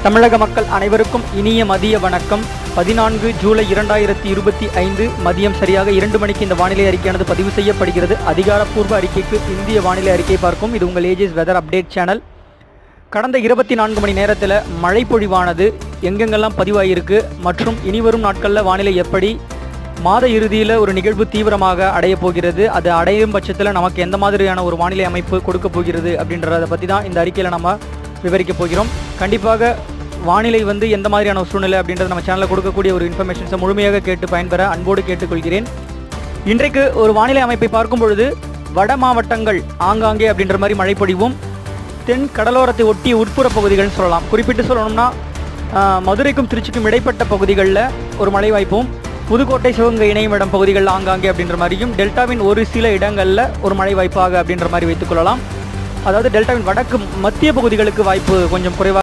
தமிழக மக்கள் அனைவருக்கும் இனிய மதிய வணக்கம். 14 ஜூலை 2025 மதியம் சரியாக 2 மணிக்கு இந்த வானிலை அறிக்கையானது பதிவு செய்யப்படுகிறது. அதிகாரப்பூர்வ அறிக்கைக்கு இந்திய வானிலை அறிக்கை பார்க்கும். இது உங்கள் ஏஜிஸ் வெதர் அப்டேட் சேனல். கடந்த 24 மணி நேரத்தில் மழை பொழிவானது எங்கெங்கெல்லாம் பதிவாகியிருக்கு மற்றும் இனிவரும் நாட்களில் வானிலை எப்படி, மாத இறுதியில் ஒரு நிகழ்வு தீவிரமாக அடைய போகிறது, அது அடையும் பட்சத்தில் நமக்கு எந்த மாதிரியான ஒரு வானிலை அமைப்பு கொடுக்க போகிறது அப்படின்றத பற்றி தான் இந்த அறிக்கையில் நம்ம விவரிக்க போகிறோம். கண்டிப்பாக வானிலை எந்த மாதிரியான ஒரு சூழ்நிலை அப்படின்றத நம்ம சேனலில் கொடுக்கக்கூடிய ஒரு இன்ஃபர்மேஷன்ஸை முழுமையாக கேட்டு பயன்பெற அன்போடு கேட்டுக்கொள்கிறேன். இன்றைக்கு ஒரு வானிலை அமைப்பை பார்க்கும் பொழுது வட மாவட்டங்கள் ஆங்காங்கே அப்படின்ற மாதிரி மழை பொழிவும், தென் கடலோரத்தை ஒட்டிய உட்புற பகுதிகள்னு சொல்லலாம். குறிப்பிட்டு சொல்லணும்னா மதுரைக்கும் திருச்சிக்கும் இடைப்பட்ட பகுதிகளில் ஒரு மழை வாய்ப்பும், புதுக்கோட்டை சிவகங்கை இணையமிடம் பகுதிகளில் ஆங்காங்கே அப்படின்ற மாதிரியும், டெல்டாவின் ஒரு சில இடங்களில் ஒரு மழை வாய்ப்பாக அப்படின்ற மாதிரி வைத்துக்கொள்ளலாம். அதாவது டெல்டாவின் வடக்கு மத்திய பகுதிகளுக்கு வாய்ப்பு கொஞ்சம் குறைவாக